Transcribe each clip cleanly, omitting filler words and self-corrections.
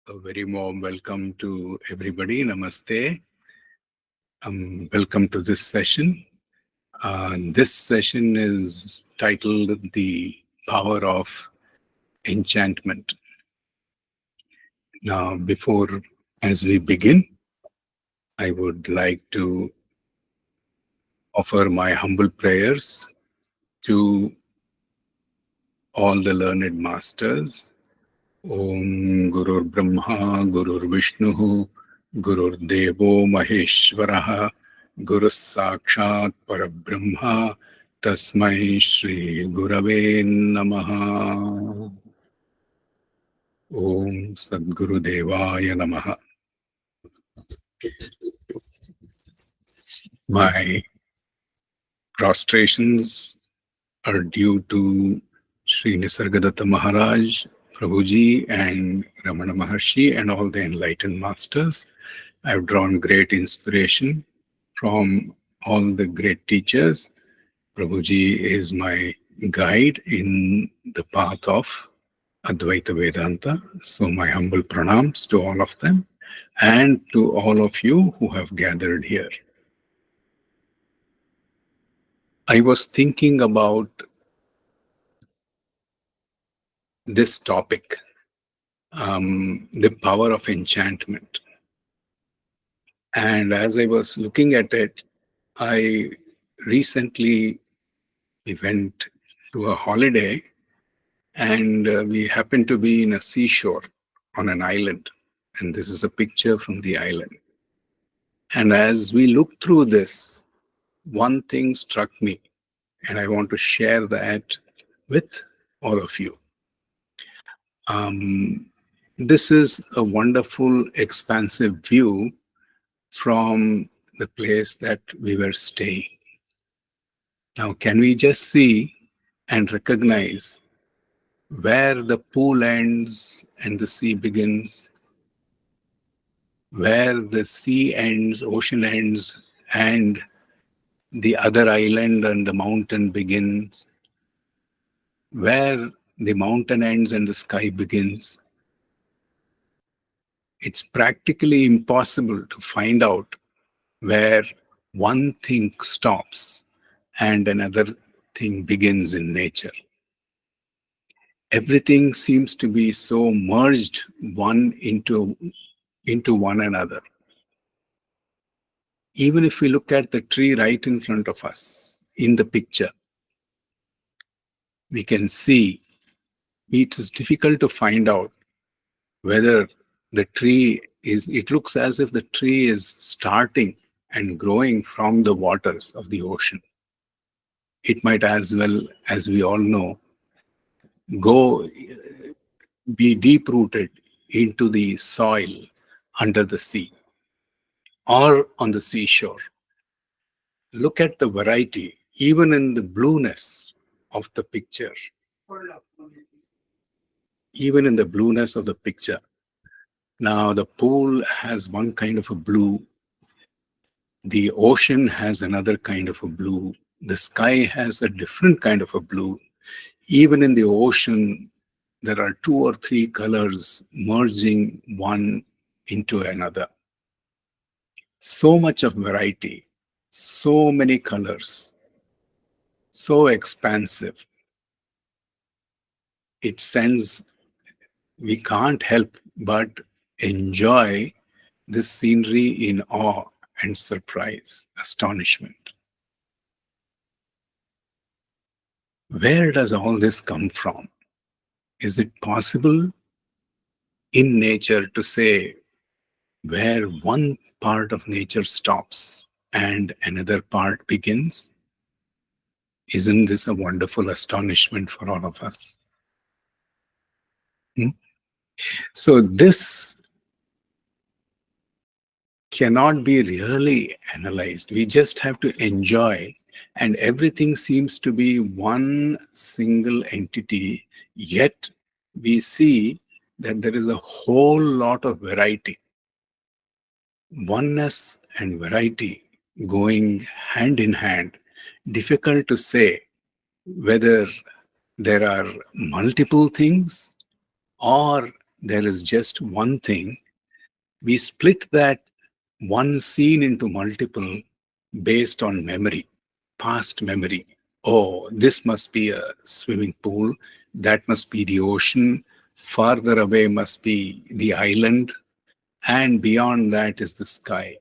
A very warm welcome to everybody. Namaste. Welcome to this session. This session is titled The Power of Enchantment. Now, as we begin, I would like to offer my humble prayers to all the learned masters. Om Gurur Brahma, Gurur Vishnu, Gurur Devo Maheshwaraha, Guru Sakshat Parabrahma, Tasmai Shri Gurave Namaha. Om Sadguru Devaya Namaha. My prostrations are due to Sri Nisargadatta Maharaj, Prabhuji, and Ramana Maharshi, and all the enlightened masters. I've drawn great inspiration from all the great teachers. Prabhuji is my guide in the path of Advaita Vedanta. So my humble pranams to all of them and to all of you who have gathered here. I was thinking about this topic, the power of enchantment. And as I was looking at it, I recently went to a holiday, and we happened to be in a seashore on an island. And this is a picture from the island. And as we looked through this, one thing struck me, and I want to share that with all of you. This is a wonderful, expansive view from the place that we were staying. Now, can we just see and recognize where the pool ends and the sea begins, where the sea ends, ocean ends, and the other island and the mountain begins, where the mountain ends and the sky begins? It's practically impossible to find out where one thing stops and another thing begins in nature. Everything seems to be so merged one into one another. Even if we look at the tree right in front of us in the picture, we can see it is difficult to find out whether the tree it looks as if the tree is starting and growing from the waters of the ocean. It might as well, as we all know, be deep-rooted into the soil under the sea or on the seashore. Look at the variety, even in the blueness of the picture. Even in the blueness of the picture. Now, the pool has one kind of a blue. The ocean has another kind of a blue. The sky has a different kind of a blue. Even in the ocean, there are 2 or 3 colors merging one into another. So much of variety, so many colors, so expansive. We can't help but enjoy this scenery in awe and surprise, astonishment. Where does all this come from? Is it possible in nature to say where one part of nature stops and another part begins? Isn't this a wonderful astonishment for all of us? So this cannot be really analyzed. We just have to enjoy, and everything seems to be one single entity, yet we see that there is a whole lot of variety. Oneness and variety going hand in hand. Difficult to say whether there are multiple things or there is just one thing. We split that one scene into multiple based on memory, past memory. Oh, this must be a swimming pool, that must be the ocean, farther away must be the island, and beyond that is the sky.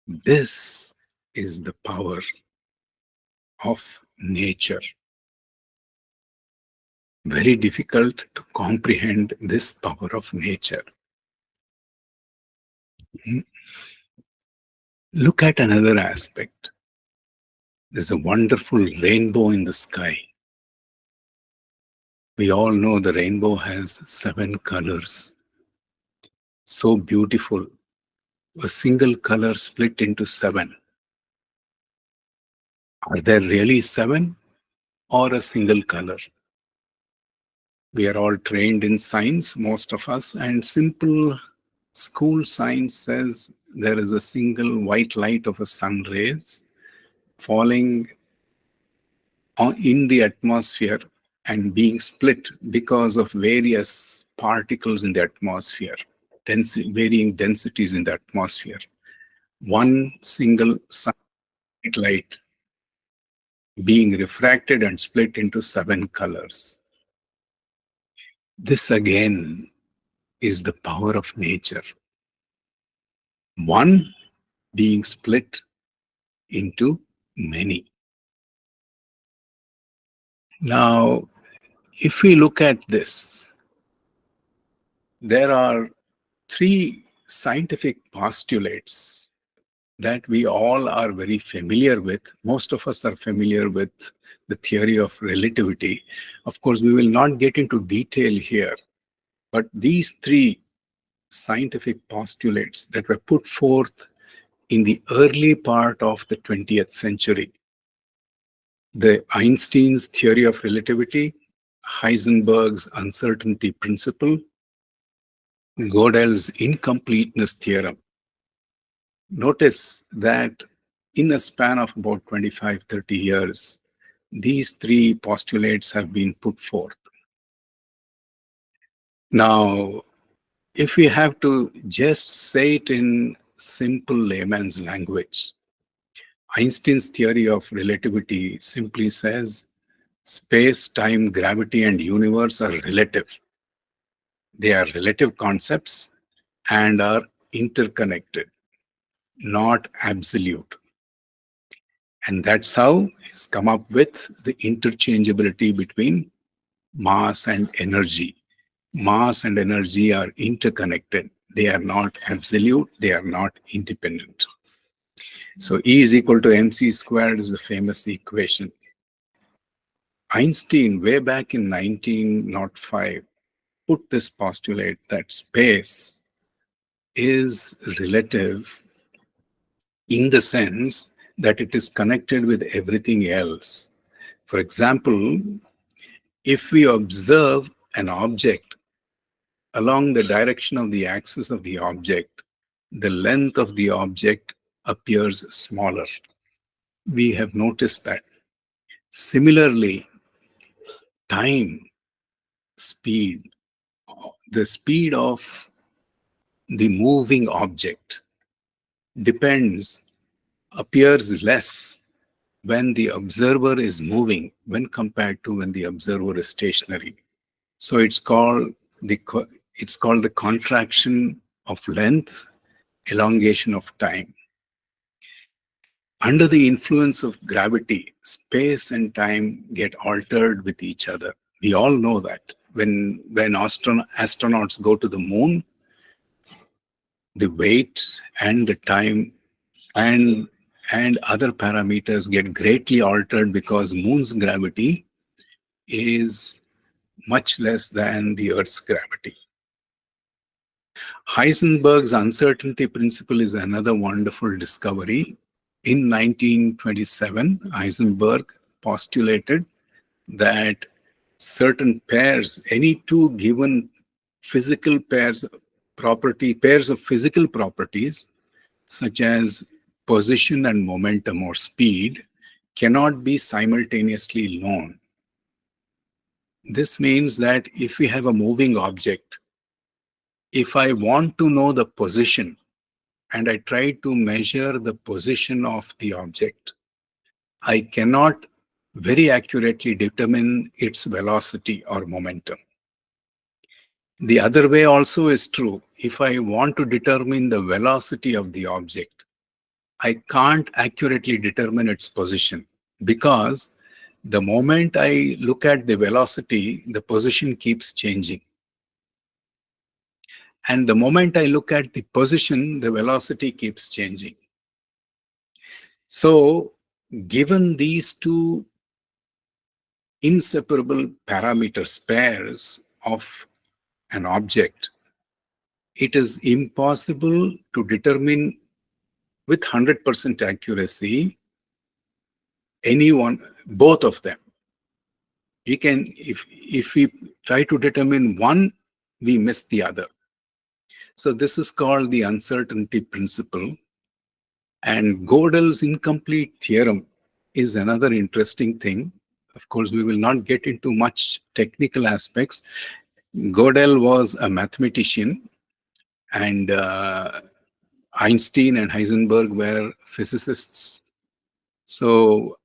This is the power of nature. Very difficult to comprehend this power of nature. Look at another aspect. There's a wonderful rainbow in the sky. We all know the rainbow has 7 colors. So beautiful. A single color split into 7. Are there really 7 or a single color? We are all trained in science, most of us, and simple school science says there is a single white light of a sun rays falling in the atmosphere and being split because of various particles in the atmosphere, varying densities in the atmosphere. One single sunlight light being refracted and split into 7 colors. This again is the power of nature. One being split into many. Now, if we look at this, there are 3 scientific postulates that we all are very familiar with. Most of us are familiar with the theory of relativity. Of course, we will not get into detail here, but these 3 scientific postulates that were put forth in the early part of the 20th century, the Einstein's theory of relativity, Heisenberg's uncertainty principle, Gödel's incompleteness theorem. Notice that in a span of about 25-30 years, these 3 postulates have been put forth. Now, if we have to just say it in simple layman's language, Einstein's theory of relativity simply says space, time, gravity, and universe are relative. They are relative concepts and are interconnected, not absolute. And that's how he's come up with the interchangeability between mass and energy. Mass and energy are interconnected. They are not absolute. They are not independent. So E is equal to mc squared is the famous equation. Einstein, way back in 1905, put this postulate that space is relative in the sense that it is connected with everything else. For example, if we observe an object along the direction of the axis of the object, the length of the object appears smaller. We have noticed that. Similarly, time, speed, the speed of the moving object appears less when the observer is moving when compared to when the observer is stationary. So it's called the contraction of length, elongation of time. Under the influence of gravity, space and time get altered with each other. We all know that. When astronauts go to the moon, the weight and the time and other parameters get greatly altered because moon's gravity is much less than the Earth's gravity. Heisenberg's uncertainty principle is another wonderful discovery. In 1927, Heisenberg postulated that certain pairs, any 2 given physical pairs of physical properties, such as position and momentum or speed, cannot be simultaneously known. This means that if we have a moving object, if I want to know the position and I try to measure the position of the object, I cannot very accurately determine its velocity or momentum. The other way also is true. If I want to determine the velocity of the object, I can't accurately determine its position, because the moment I look at the velocity, the position keeps changing. And the moment I look at the position, the velocity keeps changing. So, given these two inseparable parameters, pairs of an object, it is impossible to determine with 100% accuracy any one, both of them. We can, if we try to determine one, we miss the other. So this is called the uncertainty principle. And Gödel's incomplete theorem is another interesting thing. Of course, we will not get into much technical aspects. Gödel was a mathematician, and Einstein and Heisenberg were physicists. So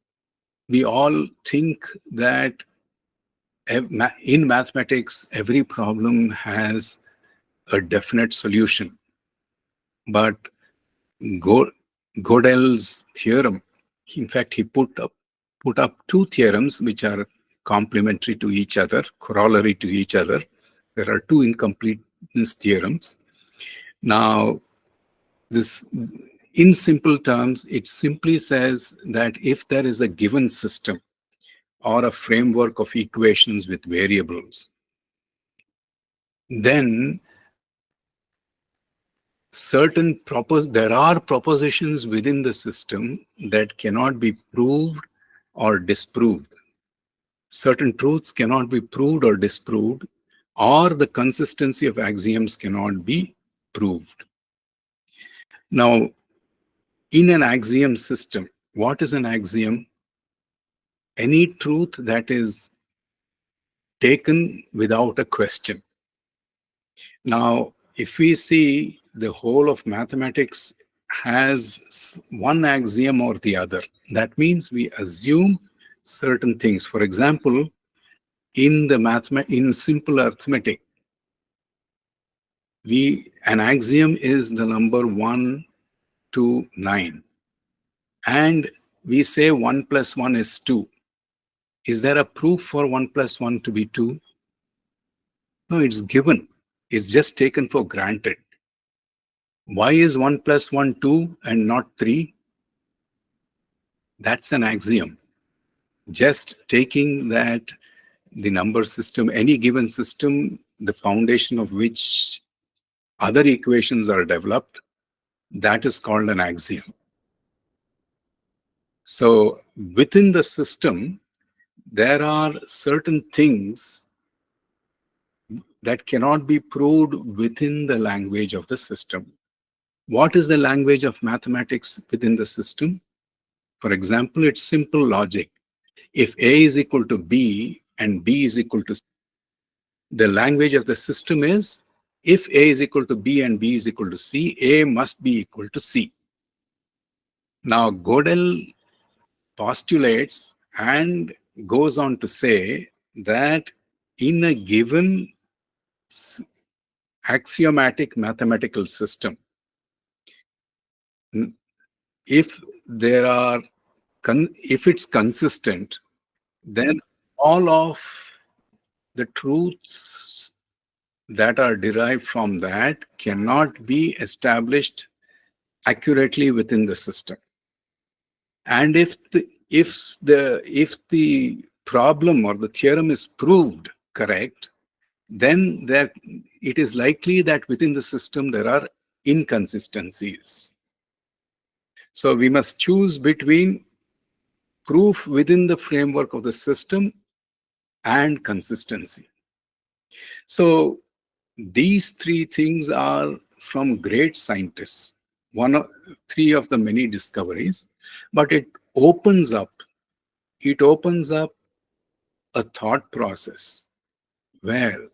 we all think that in mathematics, every problem has a definite solution. But Gödel's theorem, in fact, he put up two theorems which are complementary to each other, corollary to each other. There are two incompleteness theorems. Now, this, in simple terms, it simply says that if there is a given system or a framework of equations with variables, then there are propositions within the system that cannot be proved or disproved. Certain truths cannot be proved or disproved, or the consistency of axioms cannot be proved. Now, in an axiom system, what is an axiom? Any truth that is taken without a question. Now, if we see the whole of mathematics has one axiom or the other, that means we assume certain things. For example, in simple arithmetic, an axiom is the number 1 to 9, and we say 1 plus 1 is 2. Is there a proof for 1 plus 1 to be 2? No, it's given. It's just taken for granted. Why is 1 plus 1 2 and not 3? That's an axiom. Just taking that the number system, any given system, the foundation of which other equations are developed, that is called an axiom. So within the system, there are certain things that cannot be proved within the language of the system. What is the language of mathematics within the system? For example, it's simple logic. If A is equal to B and B is equal to C, the language of the system is, if A is equal to B and B is equal to C, A must be equal to C. Now, Gödel postulates and goes on to say that in a given axiomatic mathematical system, if it's consistent, then all of the truths that are derived from that cannot be established accurately within the system. And if the problem or the theorem is proved correct, then it is likely that within the system there are inconsistencies. So we must choose between proof within the framework of the system and consistency. So these three things are from great scientists, three of the many discoveries, but it opens up a thought process where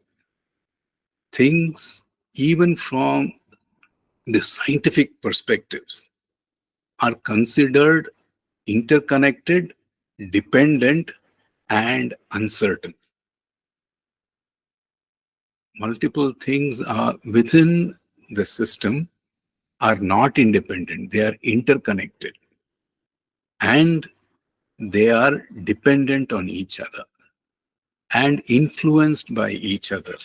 things, even from the scientific perspectives, are considered interconnected, dependent, and uncertain. Multiple things are within the system are not independent, they are interconnected, and they are dependent on each other and influenced by each other,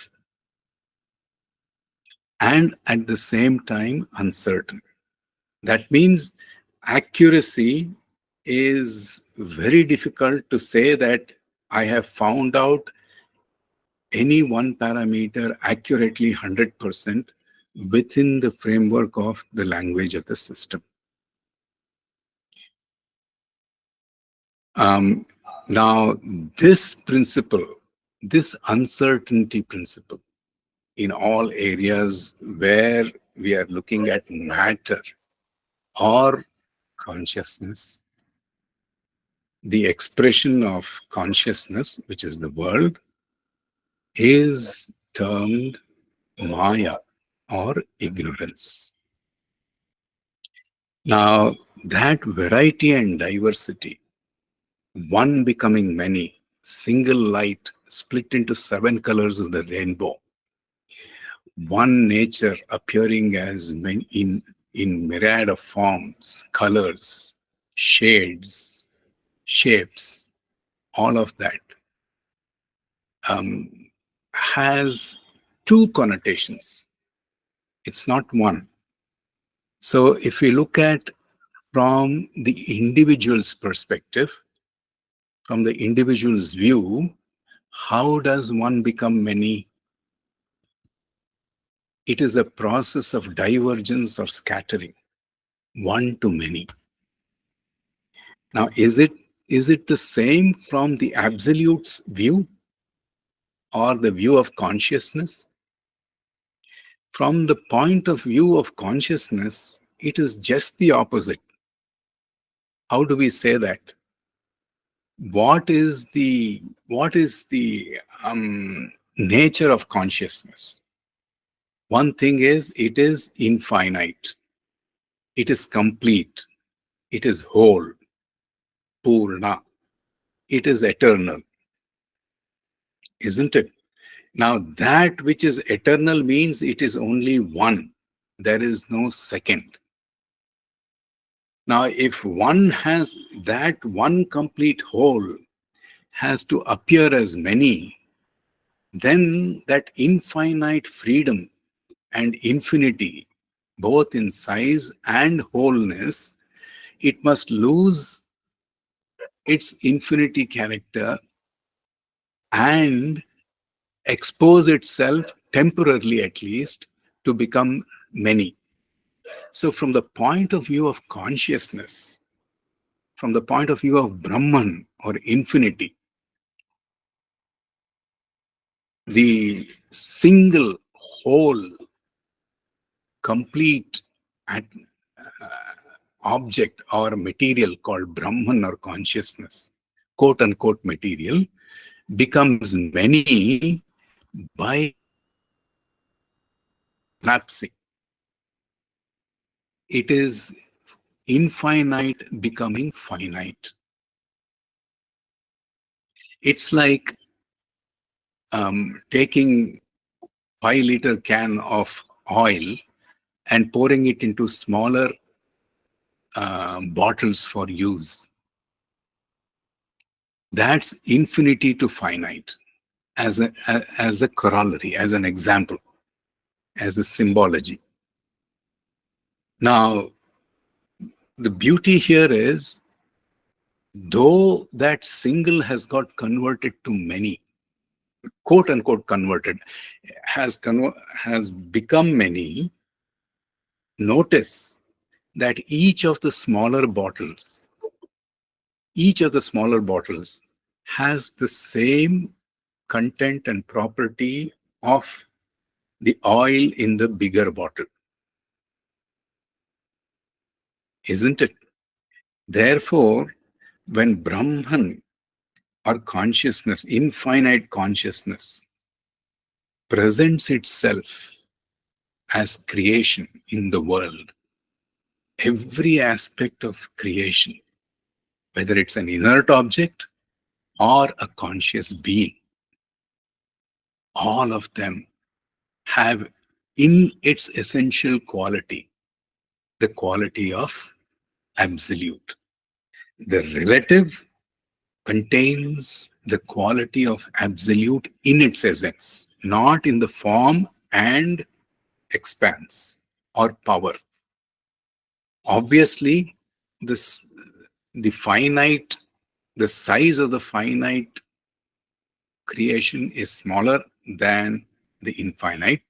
and at the same time uncertain. That means accuracy is very difficult to say that I have found out any one parameter accurately 100% within the framework of the language of the system. Um, Now, this principle, this uncertainty principle, in all areas where we are looking at matter or consciousness, the expression of consciousness, which is the world, is termed Maya or ignorance. Now, that variety and diversity, one becoming many, single light split into 7 colors of the rainbow, one nature appearing as many in myriad of forms, colors, shades, shapes, all of that um, has two connotations. It's not one. So if we look at from the individual's perspective, from the individual's view, how does one become many? It is a process of divergence or scattering, one to many. Now, is it the same from the absolute's view or the view of consciousness? From the point of view of consciousness, it is just the opposite. How do we say that? What is the nature of consciousness? One thing is, it is infinite, it is complete, it is whole, purna, it is eternal, isn't it? Now, that which is eternal means it is only one. There is no second. Now, if one has that one complete whole has to appear as many, then that infinite freedom and infinity, both in size and wholeness, it must lose its infinity character and expose itself, temporarily at least, to become many. So, from the point of view of consciousness, from the point of view of Brahman or infinity, the single, whole, complete uh, object or material called Brahman or consciousness, quote unquote material, becomes many by collapsing. It is infinite becoming finite. It's like taking 5-liter can of oil and pouring it into smaller bottles for use. That's infinity to finite as a corollary, as an example, as a symbology. Now, the beauty here is, though that single has got converted to many, quote unquote converted, has become many, notice that each of the smaller bottles has the same content and property of the oil in the bigger bottle, isn't it? Therefore, when Brahman or consciousness, infinite consciousness, presents itself as creation in the world, every aspect of creation, whether it's an inert object or a conscious being, all of them have in its essential quality the quality of absolute. The relative contains the quality of absolute in its essence, not in the form and expanse or power. Obviously, this the finite, the size of the finite creation is smaller than the infinite.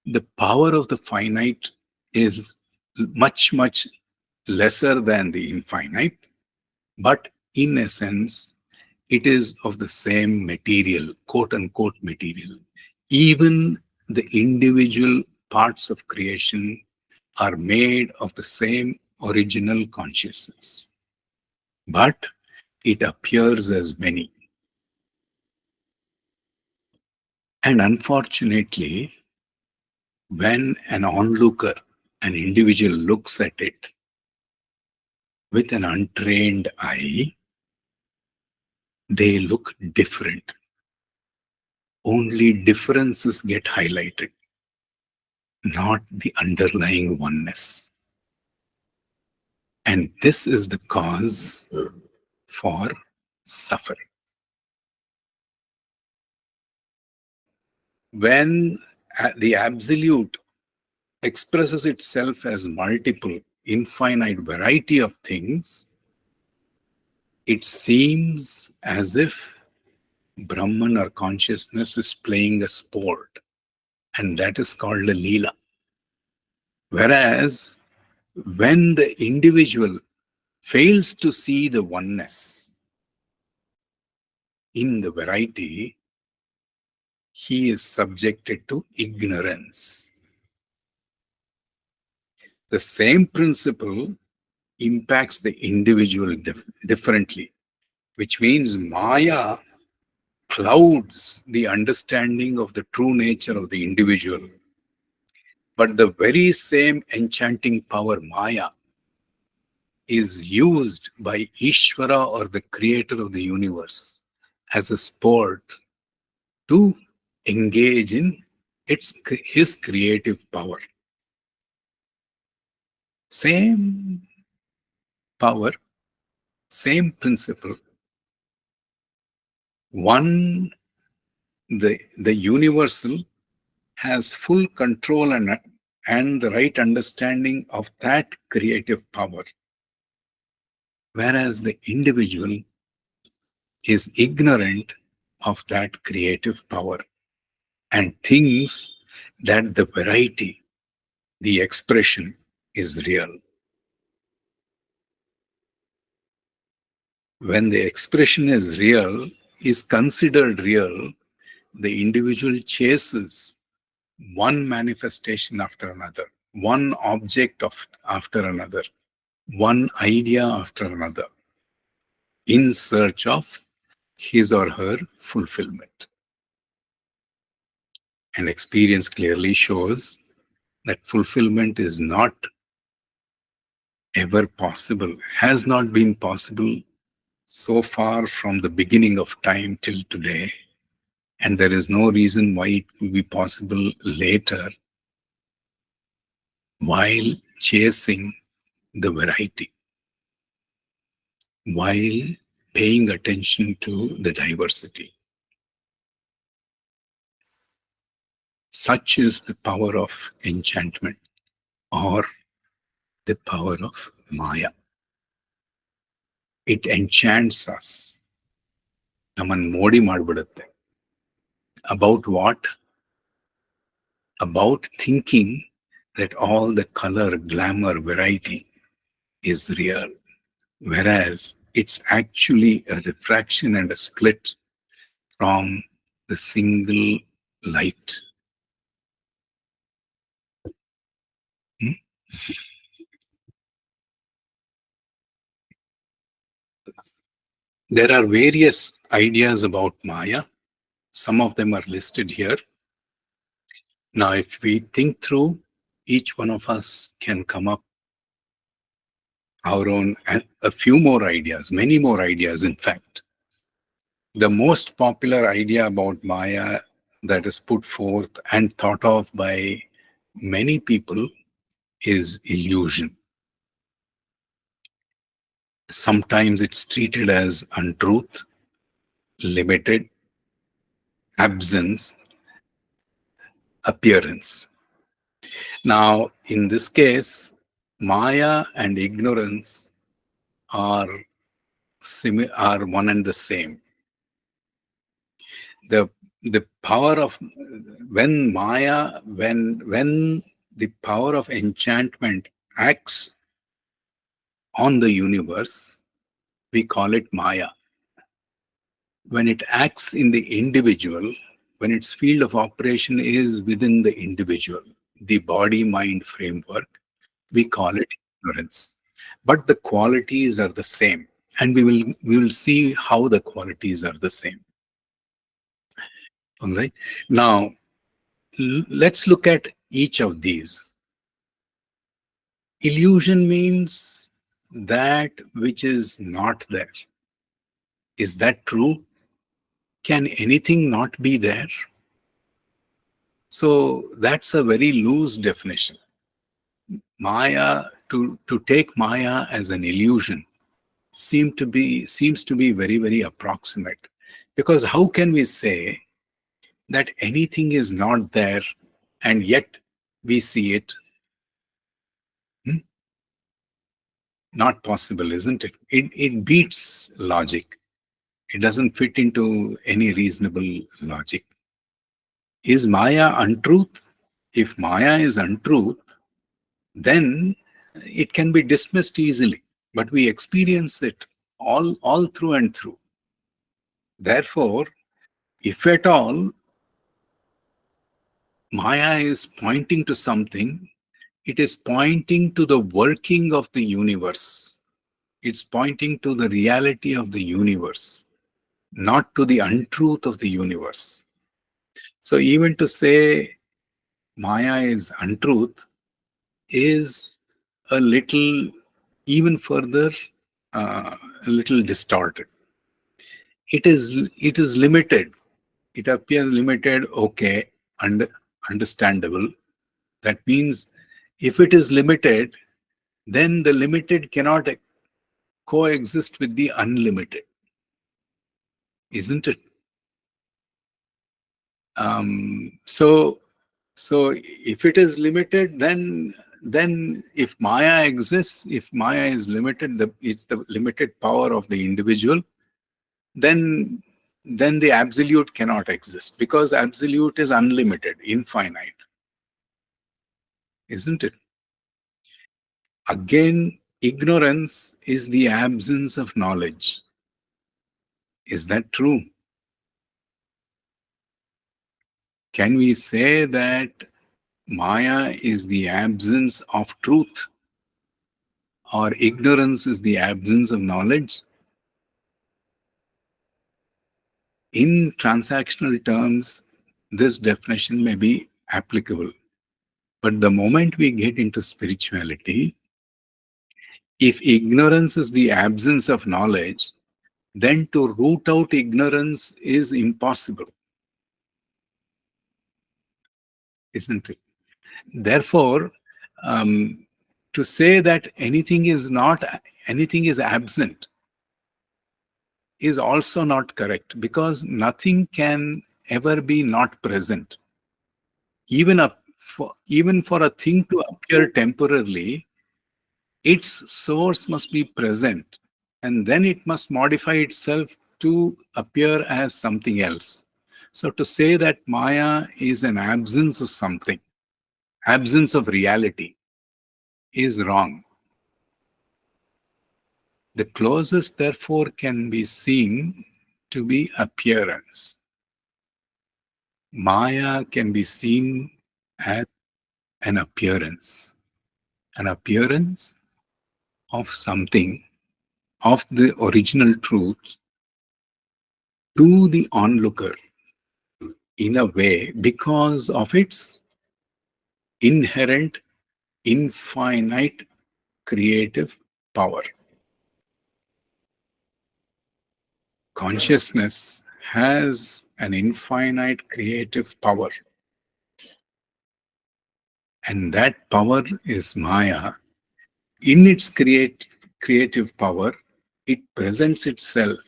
The power of the finite is much, much lesser than the infinite, but in essence, it is of the same material, quote unquote material. Even the individual parts of creation are made of the same original consciousness, but it appears as many. And unfortunately, when an onlooker, an individual looks at it with an untrained eye, they look different. Only differences get highlighted, not the underlying oneness. And this is the cause for suffering. When the absolute expresses itself as multiple, infinite variety of things, it seems as if Brahman or consciousness is playing a sport, and that is called a Leela. Whereas when the individual fails to see the oneness in the variety, he is subjected to ignorance. The same principle impacts the individual differently, which means Maya clouds the understanding of the true nature of the individual. But the very same enchanting power, Maya, is used by Ishvara or the creator of the universe as a sport to engage in his creative power. Same power, same principle. One, the universal has full control and the right understanding of that creative power, whereas the individual is ignorant of that creative power and thinks that the variety, the expression is real. When the expression is real, is considered real, the individual chases one manifestation after another, one object after another, one idea after another, in search of his or her fulfillment. And experience clearly shows that fulfillment is not ever possible, has not been possible so far from the beginning of time till today. And there is no reason why it will be possible later while chasing the variety, while paying attention to the diversity. Such is the power of enchantment or the power of Maya. It enchants us. ನಮ್ಮನ್ನು ಮೋಡಿ ಮಾಡಿಬಿಡುತ್ತೆ. About what? About thinking that all the color, glamour, variety is real, whereas it's actually a refraction and a split from the single light. There are various ideas about Maya. Some of them are listed here. Now, if we think through, each one of us can come up our own, and a few more ideas, many more ideas, in fact. The most popular idea about Maya that is put forth and thought of by many people is illusion. Sometimes it's treated as untruth, limited, absence, appearance. Now, in this case, Maya and ignorance are are one and the same. The power of when the power of enchantment acts on the universe, we call it Maya. When it acts in the individual, when its field of operation is within the individual, the body mind framework, we call it ignorance. But the qualities are the same, and we will see how the qualities are the same. All right. Now, let's look at each of these. Illusion means that which is not there. Is that true? Can anything not be there? So that's a very loose definition. Maya, to take Maya as an illusion seems to be very, very approximate. Because how can we say that anything is not there and yet we see it? Hmm? Not possible, isn't it? It beats logic. It doesn't fit into any reasonable logic. Is Maya untruth? If Maya is untruth, then it can be dismissed easily. But we experience it all through and through. Therefore, if at all Maya is pointing to something, it is pointing to the working of the universe. It's pointing to the reality of the universe, not to the untruth of the universe. So even to say Maya is untruth is a little, even further, a little distorted. It is limited. It appears limited. Okay, understandable. That means if it is limited, then the limited cannot coexist with the unlimited, isn't it? So if it is limited, then if Maya exists, if Maya is limited, it's the limited power of the individual, then the absolute cannot exist, because absolute is unlimited, infinite, isn't it? Again, ignorance is the absence of knowledge. Is that true? Can we say that Maya is the absence of truth, or ignorance is the absence of knowledge? In transactional terms, this definition may be applicable. But the moment we get into spirituality, if ignorance is the absence of knowledge, then to root out ignorance is impossible, isn't it? Therefore, to say that anything is absent is also not correct, because nothing can ever be not present. Even for a thing to appear temporarily, its source must be present, and then it must modify itself to appear as something else. So to say that Maya is an absence of something, absence of reality, is wrong. The closest, therefore, can be seen to be appearance. Maya can be seen as an appearance of something, of the original truth, to the onlooker, in a way, because of its inherent, infinite creative power. Consciousness has an infinite creative power, and that power is Maya. In its creative power, it presents itself.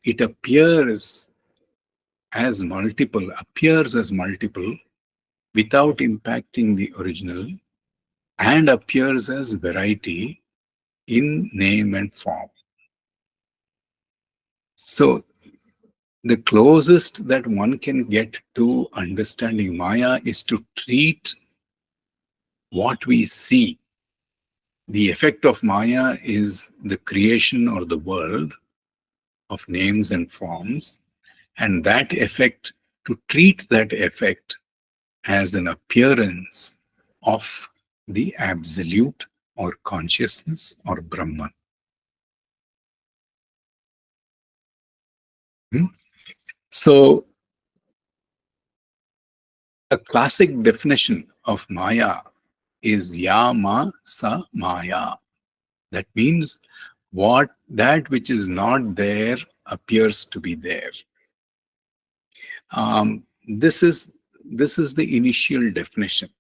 It appears as multiple without impacting the original, and appears as variety in name and form. So, the closest that one can get to understanding Maya is to treat what we see. The effect of Maya is the creation or the world of names and forms, and that effect, to treat that effect as an appearance of the absolute or consciousness or Brahman. Hmm? So, a classic definition of Maya is Yama Sa Maya. That means that which is not there appears to be there. This is the initial definition.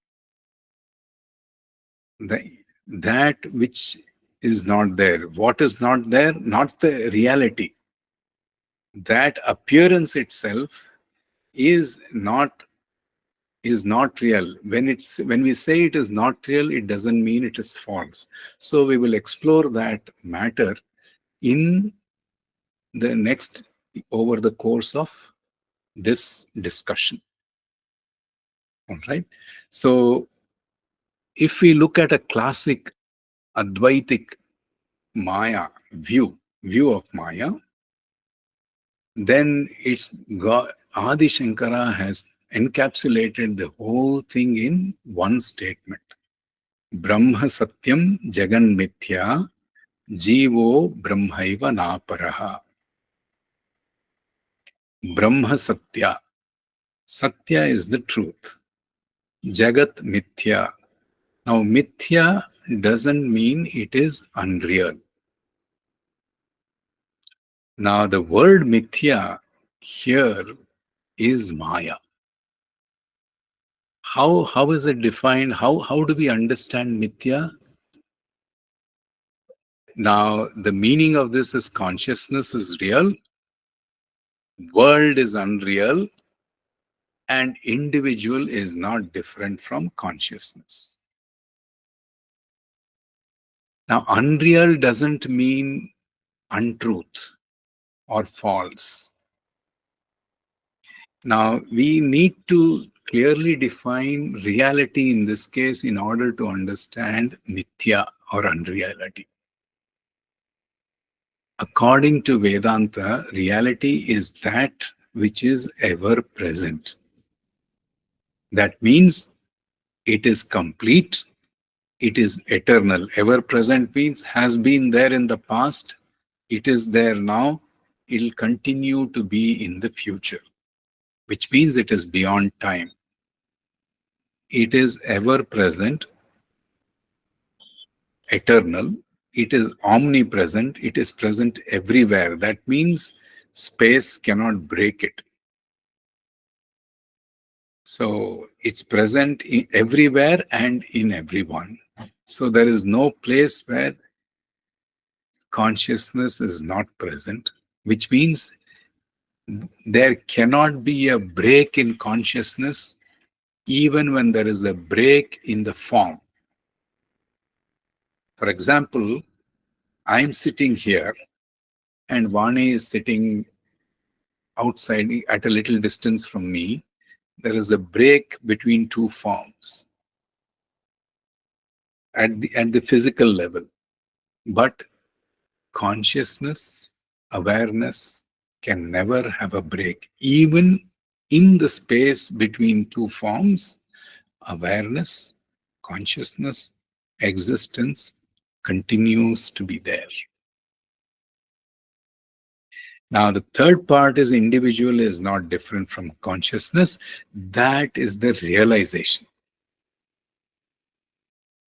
That which is not there. What is not there? Not the reality. That appearance itself is not real. When we say it is not real, it doesn't mean it is false. So we will explore that matter in the next over the course of this discussion. All right. So if we look at a classic Advaitic Maya view of Maya, then it's God, Adi Shankara has encapsulated the whole thing in one statement. Brahma Satyam Jagan Mithya Jivo Brahmaiva Naparaha. Brahma Satya. Satya is the truth. Jagat Mithya. Now, Mithya doesn't mean it is unreal. Now, the word Mithya here is Maya. How is it defined? How do we understand Mithya? Now, the meaning of this is consciousness is real, world is unreal, and individual is not different from consciousness. Now, unreal doesn't mean untruth or false. Now, we need to clearly define reality in this case in order to understand mithya or unreality. According to Vedanta, reality is that which is ever present. That means it is complete, it is eternal. Ever present means has been there in the past, it is there now, it will continue to be in the future, which means it is beyond time. It is ever present, eternal, it is omnipresent, it is present everywhere. That means space cannot break it. So it's present everywhere and in everyone. So there is no place where consciousness is not present, which means there cannot be a break in consciousness even when there is a break in the form. For example, I'm sitting here and Vani is sitting outside at a little distance from me. There is a break between two forms at the physical level. But consciousness, awareness can never have a break. Even in the space between two forms, awareness, consciousness, existence continues to be there. Now, the third part is individual is not different from consciousness. That is the realization.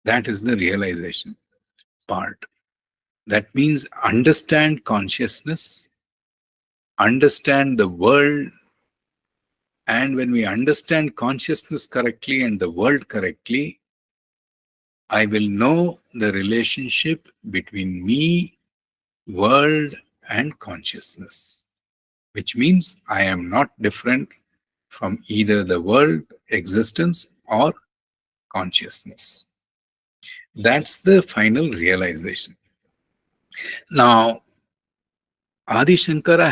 That is the realization part. That means understand consciousness, understand the world, and when we understand consciousness correctly and the world correctly, I will know the relationship between me, world, and consciousness, which means I am not different from either the world, existence, or consciousness. That's the final realization. Now, Adi Shankara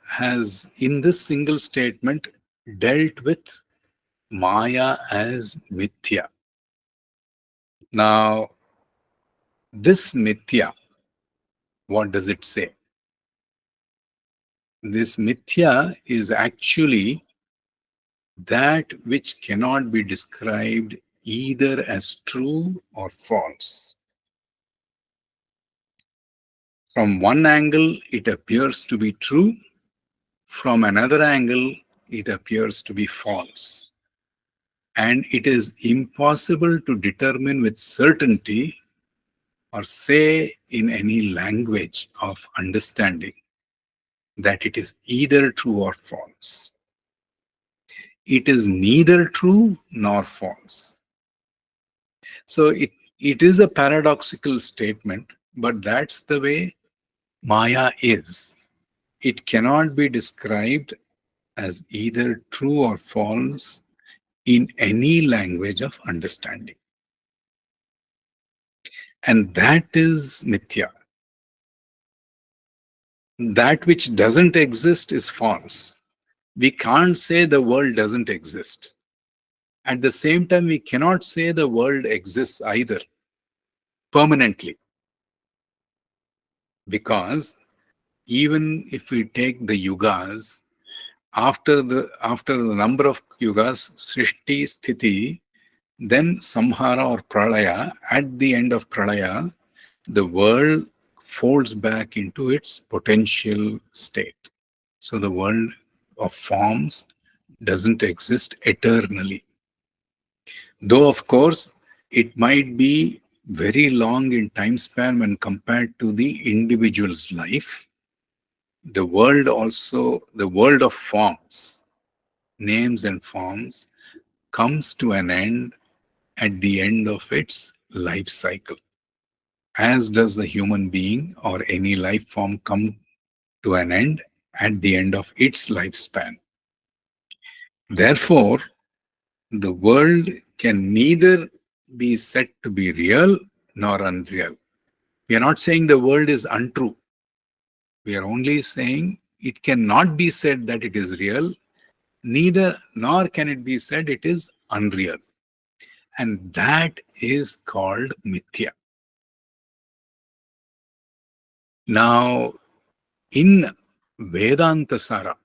has in this single statement dealt with Maya as Mithya. Now, this Mithya, what does it say? This Mithya is actually that which cannot be described either as true or false. From one angle, it appears to be true. From another angle, it appears to be false. And it is impossible to determine with certainty or say in any language of understanding that it is either true or false. It is neither true nor false. So it is a paradoxical statement, but that's the way Maya is. It cannot be described as either true or false in any language of understanding. And that is Mithya. That which doesn't exist is false. We can't say the world doesn't exist. At the same time, we cannot say the world exists either permanently. Because even if we take the yugas, after the number of yugas, Srishti, Sthiti, then Samhara or Pralaya, at the end of Pralaya, the world folds back into its potential state. So the world of forms doesn't exist eternally. Though, of course, it might be very long in time span when compared to the individual's life. The world of forms, names and forms, comes to an end at the end of its life cycle. As does the human being or any life form come to an end at the end of its lifespan. Therefore, the world can neither be said to be real nor unreal. We are not saying the world is untrue. We are only saying it cannot be said that it is real, neither nor can it be said it is unreal. And that is called Mithya. Now, in Vedanta Sara,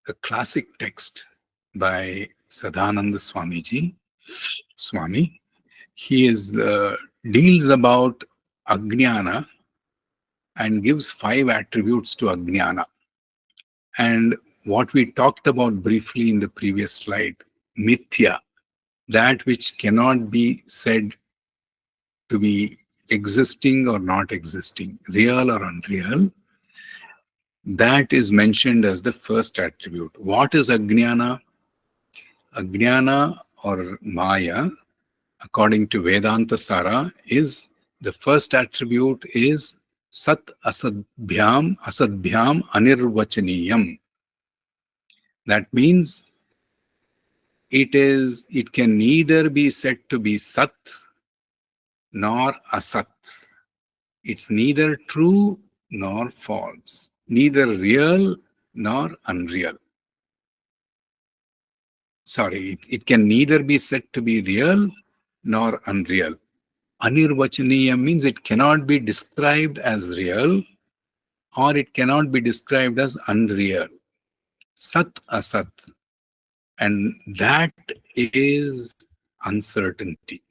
a classic text by Sadananda Swami, he deals about Ajnana and gives 5 attributes to Ajnana. And what we talked about briefly in the previous slide, Mithya, that which cannot be said to be existing or not existing, real or unreal, that is mentioned as the first attribute. What is Ajnana? Ajnana or Maya, according to Vedanta Sara, is the first attribute is Sat Asadbhyam Anirvachaniyam. That means it can neither be said to be Sat nor Asat. It's neither true nor false, neither real nor unreal. Sorry, it can neither be said to be real nor unreal. Anirvachaniya means it cannot be described as real or it cannot be described as unreal. Sat Asat. And that is uncertainty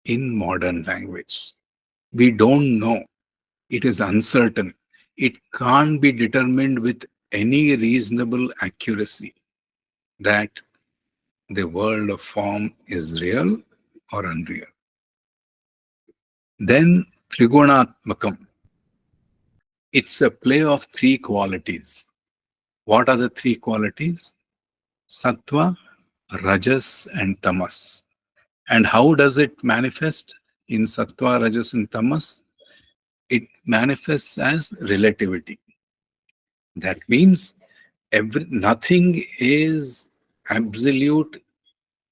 in modern language. We don't know. It is uncertain. It can't be determined with any reasonable accuracy that the world of form is real or unreal. Then Trigunatmakam. It's a play of three qualities. What are the three qualities? Sattva, Rajas, and Tamas. And how does it manifest in Sattva, Rajas, and Tamas? It manifests as relativity. That means nothing is absolute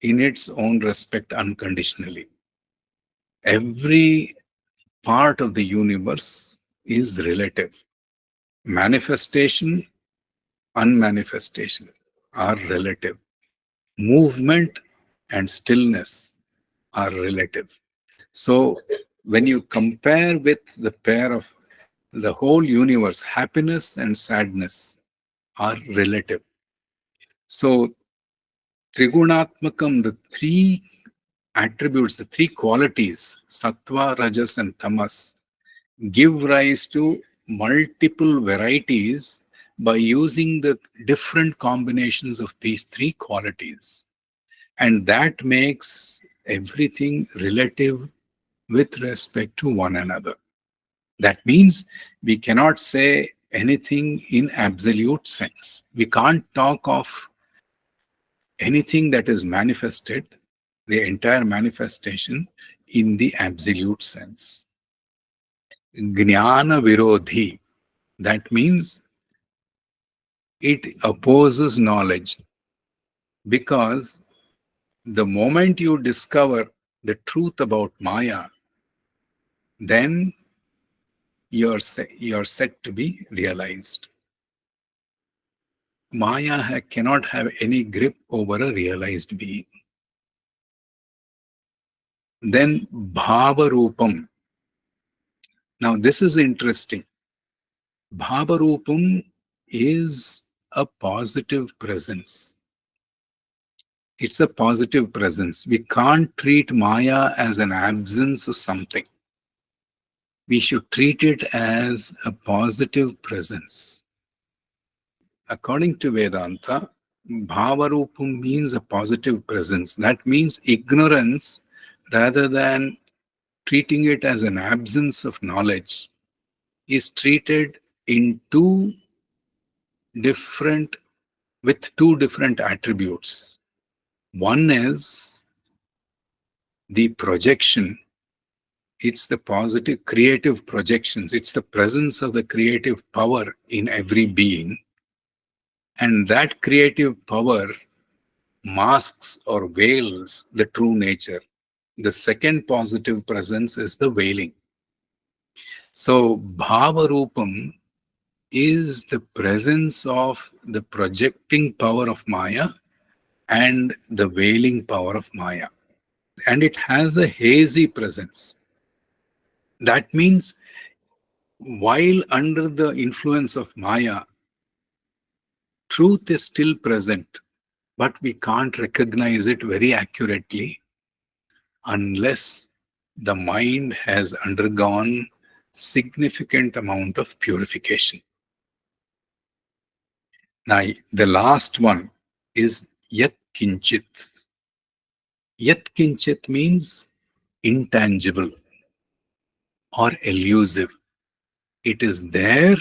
in its own respect unconditionally. Every part of the universe is relative. Manifestation, unmanifestation are relative. Movement and stillness are relative. So when you compare with the pair of the whole universe, happiness and sadness are relative. So Trigunatmakam, the three attributes, the three qualities, Sattva, Rajas, and Tamas, give rise to multiple varieties by using the different combinations of these three qualities. And that makes everything relative with respect to one another. That means we cannot say anything in absolute sense. We can't talk of anything that is manifested, the entire manifestation, in the absolute sense. Jnana Virodhi, that means it opposes knowledge, because the moment you discover the truth about Maya, then you're set to be realized. Maya cannot have any grip over a realized being. Then Bhavarupam. Now this is interesting. Bhavarupam is a positive presence. It's a positive presence. We can't treat Maya as an absence of something. We should treat it as a positive presence. According to Vedanta, Bhavarupam means a positive presence. That means ignorance, rather than treating it as an absence of knowledge, is treated in with two different attributes. One is the projection. It's the positive creative projections. It's the presence of the creative power in every being. And that creative power masks or veils the true nature. The second positive presence is the veiling. So Bhavarupam is the presence of the projecting power of Maya and the veiling power of Maya. And it has a hazy presence. That means while under the influence of Maya, truth is still present, but we can't recognize it very accurately unless the mind has undergone significant amount of purification. Now, the last one is Yat Kinchit. Yat Kinchit means intangible or elusive. It is there,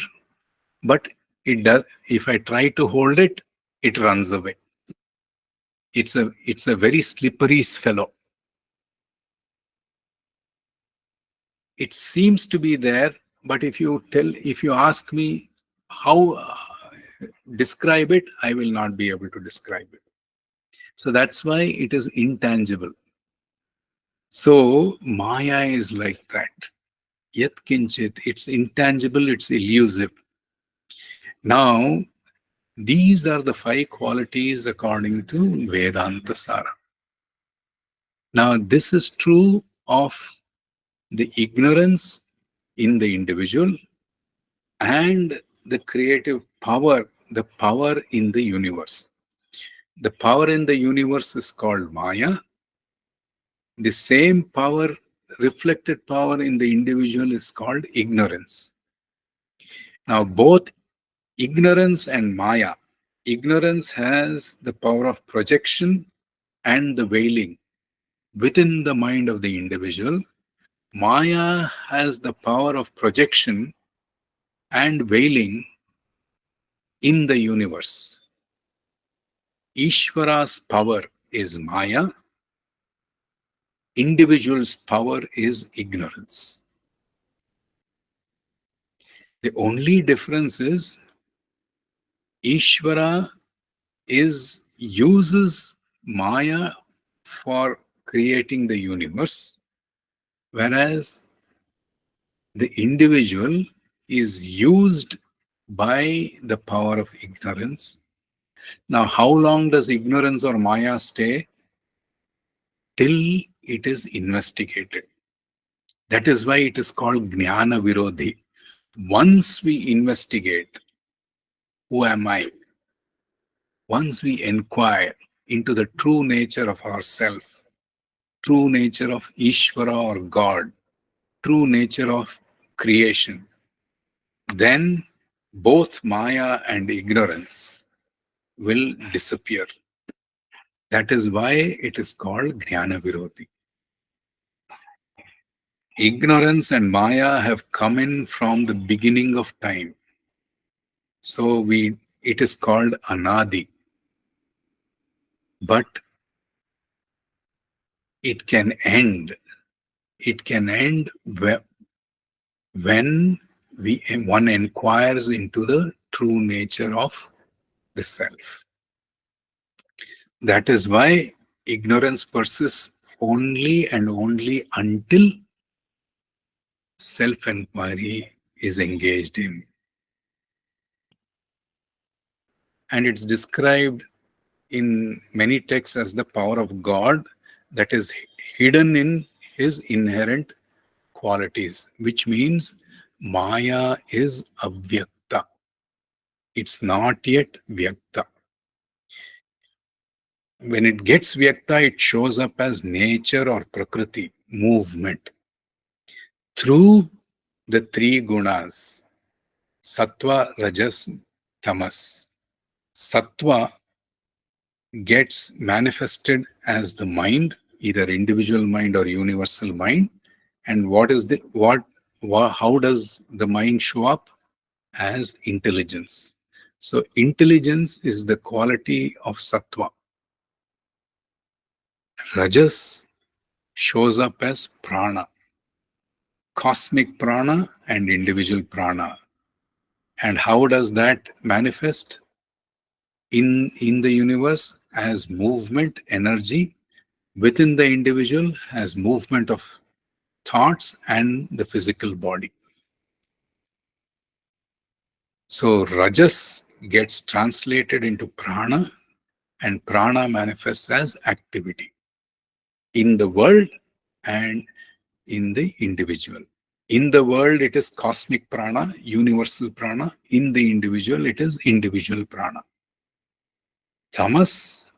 but it does. If I try to hold it, it runs away. It's a very slippery fellow. It seems to be there, but if you ask me how describe it, I will not be able to describe it. So that's why it is intangible. So Maya is like that. Yat kinchit, it's intangible, it's elusive. Now, these are the 5 qualities according to Vedanta Sara. Now, this is true of the ignorance in the individual and the creative power, the power in the universe. The power in the universe is called Maya. The same power, reflected power in the individual, is called ignorance. Now, both ignorance and Maya. Ignorance has the power of projection and the veiling within the mind of the individual, Maya has the power of projection and veiling in the universe. Ishvara's power is Maya, individual's power is ignorance. The only difference is Ishvara uses Maya for creating the universe, whereas the individual is used by the power of ignorance. Now, how long does ignorance or Maya stay? Till it is investigated. That is why it is called Jnana Virodhi. Once we investigate, who am I? Once we inquire into the true nature of ourself, true nature of Ishvara or God, true nature of creation, then both Maya and ignorance will disappear. That is why it is called Jnana Virodhi. Ignorance and Maya have come in from the beginning of time. So it is called Anadi. But it can end. It can end when one inquires into the true nature of the self. That is why ignorance persists only and only until self-inquiry is engaged in. And it's described in many texts as the power of God that is hidden in his inherent qualities, which means Maya is avyakta. It's not yet vyakta. When it gets vyakta, it shows up as nature or prakriti, movement. Through the three gunas, sattva, rajas, tamas. Sattva gets manifested as the mind, either individual mind or universal mind. And how does the mind show up? As intelligence. So intelligence is the quality of sattva. Rajas shows up as prana, cosmic prana and individual prana. And how does that manifest in the universe? As movement, energy, within the individual as movement of thoughts and the physical body. So Rajas gets translated into prana, and prana manifests as activity in the world and in the individual. In the world, it is cosmic prana, universal prana. In the individual, it is individual prana. Tamas,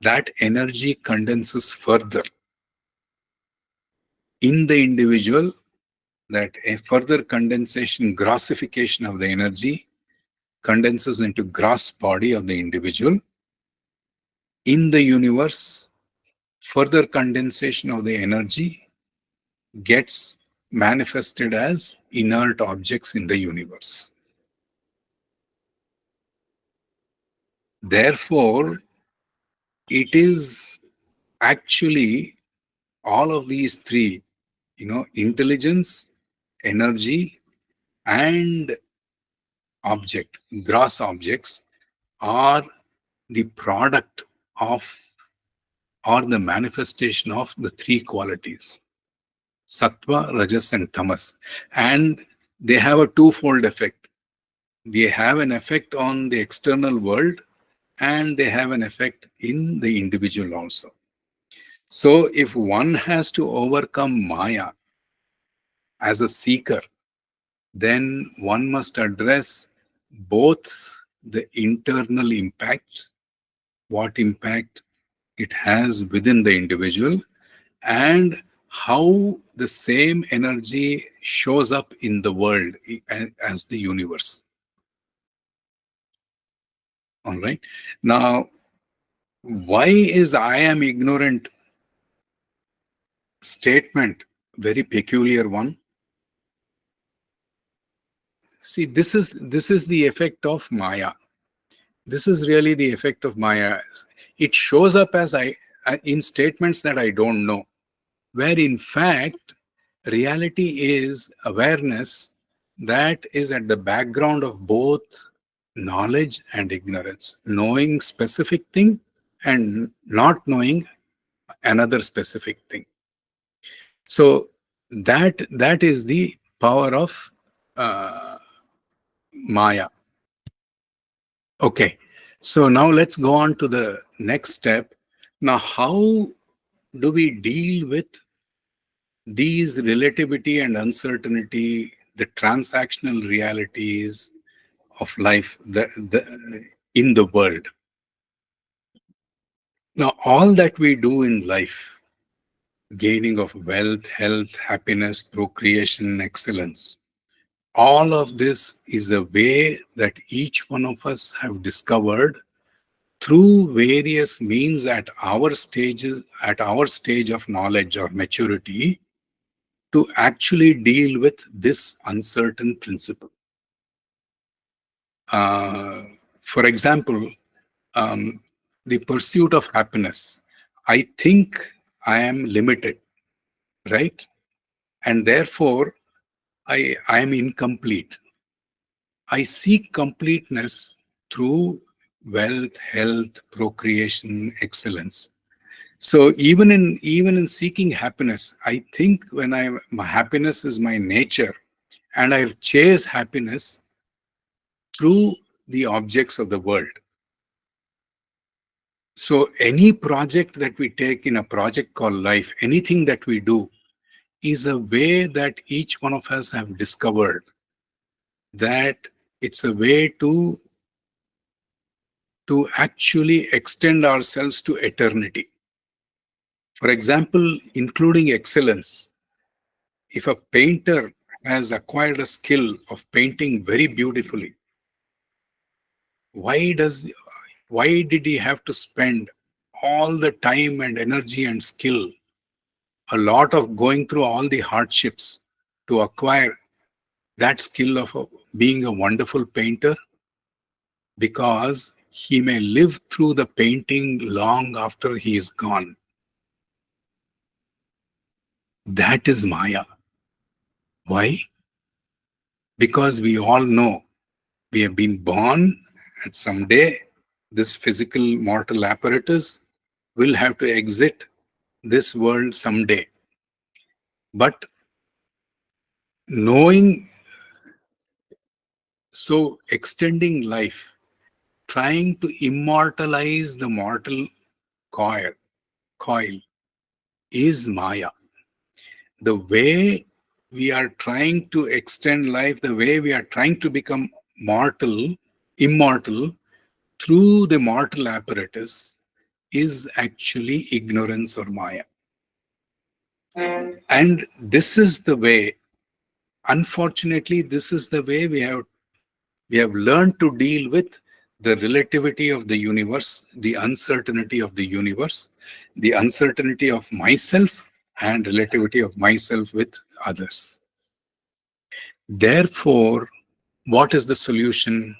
that energy condenses further. In the individual, that a further condensation, grossification of the energy condenses into gross body of the individual. In the universe, further condensation of the energy gets manifested as inert objects in the universe. Therefore, it is actually all of these three, intelligence, energy, and object, gross objects, are the product of or the manifestation of the three qualities, sattva, rajas, and tamas. And they have a twofold effect. They have an effect on the external world, and they have an effect in the individual also. So if one has to overcome Maya as a seeker, then one must address both the internal impacts, what impact it has within the individual, and how the same energy shows up in the world as the universe. All right. Now, Why is I am ignorant statement very peculiar one? See, this is the effect of Maya. This is really the effect of Maya. It shows up as in statements that I don't know, where in fact reality is awareness that is at the background of both knowledge and ignorance, knowing specific thing and not knowing another specific thing. So that is the power of uh, Maya. Okay, so now let's go on to the next step. Now, how do we deal with these relativity and uncertainty, the transactional realities of life in the world? Now, all that we do in life, gaining of wealth, health, happiness, procreation, excellence, all of this is a way that each one of us have discovered through various means at our stages, at our stage of knowledge or maturity, to actually deal with this uncertain principle. Uh, for example, um, the pursuit of happiness. I think I am limited, right? And therefore, I am incomplete. I seek completeness through wealth, health, procreation, excellence. So even in seeking happiness, I think when my happiness is my nature, and I chase happiness through the objects of the world. So any project that we take in a project called life, anything that we do, is a way that each one of us have discovered that it's a way to actually extend ourselves to eternity. For example, including excellence. If a painter has acquired a skill of painting very beautifully, why does why did he have to spend all the time and energy and skill, a lot of going through all the hardships to acquire that skill of being a wonderful painter? Because he may live through the painting long after he is gone. That is Maya. Why? Because we all know we have been born, and someday this physical mortal apparatus will have to exit this world someday. But knowing, so extending life, trying to immortalize the mortal coil is Maya. The way we are trying to extend life, the way we are trying to become immortal through the mortal apparatus is actually ignorance or Maya. And this is the way, unfortunately, this is the way we have learned to deal with the relativity of the universe, the uncertainty of the universe, the uncertainty of myself, and relativity of myself with others. Therefore, what is the solution?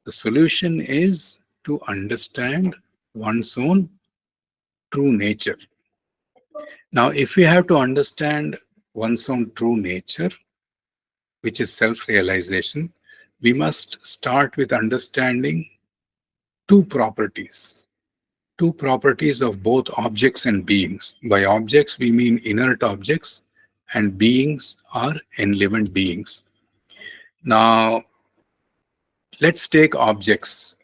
The solution is to understand one's own true nature. Now, if we have to understand one's own true nature, which is self-realization, we must start with understanding two properties. Two properties of both objects and beings. By objects, we mean inert objects, and beings are enlivened beings. Now, let's take objects.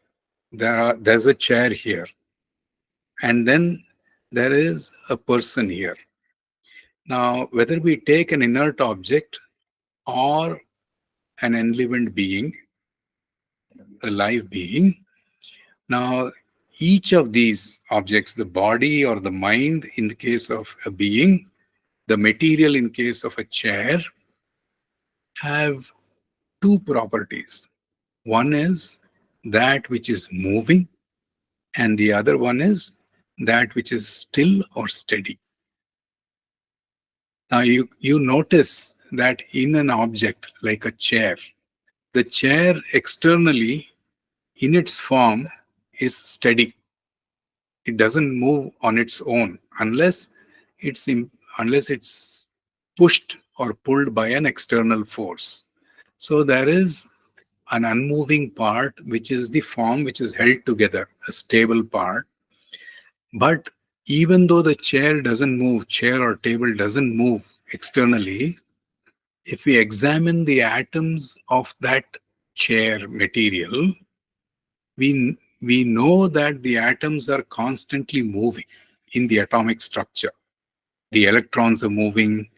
There's a chair here, and then there is a person here. Now, whether we take an inert object or an enlivened being, a live being, now each of these objects, the body or the mind in the case of a being, the material in case of a chair, have two properties. One is that which is moving, and the other one is that which is still or steady. Now you notice that in an object like a chair, the chair externally in its form is steady. It doesn't move on its own it's unless it's pushed or pulled by an external force. So there is an unmoving part, which is the form which is held together, a stable part. But even though the chair or table doesn't move externally, if we examine the atoms of that chair material, we know that the atoms are constantly moving in the atomic structure. The electrons are moving,